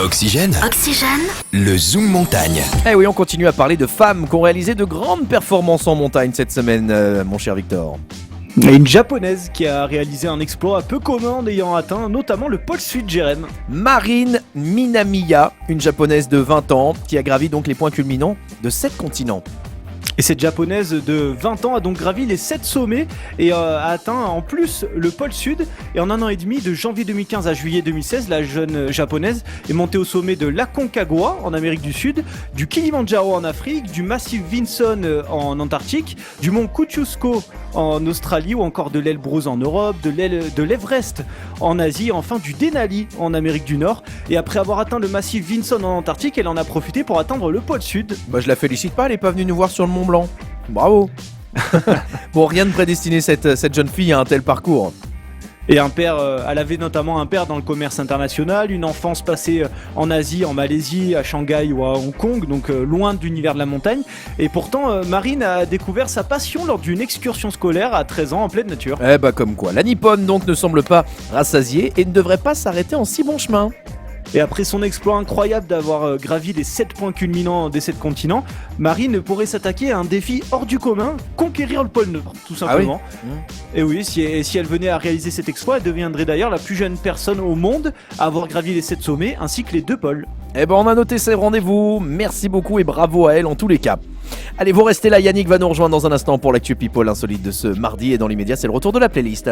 Oxygène. Oxygène. Le Zoom montagne. Eh oui, on continue à parler de femmes qui ont réalisé de grandes performances en montagne cette semaine, mon cher Victor. Et une japonaise qui a réalisé un exploit peu commun en ayant atteint notamment le pôle sud, Jérém. Marine Minamiya, une japonaise de 20 ans qui a gravi donc les points culminants de 7 continents. Et cette japonaise de 20 ans a donc gravi les 7 sommets et a atteint en plus le pôle sud. Et en un an et demi, de janvier 2015 à juillet 2016, la jeune japonaise est montée au sommet de l'Aconcagua en Amérique du Sud, du Kilimandjaro en Afrique, du massif Vinson en Antarctique, du mont Kosciuszko en Australie ou encore de l'Elbrus en Europe, de l'Everest en Asie, enfin du Denali en Amérique du Nord. Et après avoir atteint le massif Vinson en Antarctique, elle en a profité pour atteindre le pôle sud. Bah, je la félicite pas, elle est pas venue nous voir sur le Mont Blanc. Bravo. Bon, rien ne prédestinait cette jeune fille à un tel parcours. Et un père, elle avait notamment un père dans le commerce international, une enfance passée en Asie, en Malaisie, à Shanghai ou à Hong Kong, donc loin de l'univers de la montagne. Et pourtant, Marine a découvert sa passion lors d'une excursion scolaire à 13 ans en pleine nature. Eh bah comme quoi, la Nippone donc ne semble pas rassasiée et ne devrait pas s'arrêter en si bon chemin. Et après son exploit incroyable d'avoir gravi les 7 points culminants des 7 continents, Marine pourrait s'attaquer à un défi hors du commun, conquérir le pôle Nord, tout simplement. Ah oui. Et oui, si elle venait à réaliser cet exploit, elle deviendrait d'ailleurs la plus jeune personne au monde à avoir gravi les 7 sommets ainsi que les 2 pôles. Eh ben on a noté ces rendez-vous, merci beaucoup et bravo à elle en tous les cas. Allez, vous restez là, Yannick va nous rejoindre dans un instant pour l'actu People insolite de ce mardi et dans l'immédiat c'est le retour de la playlist.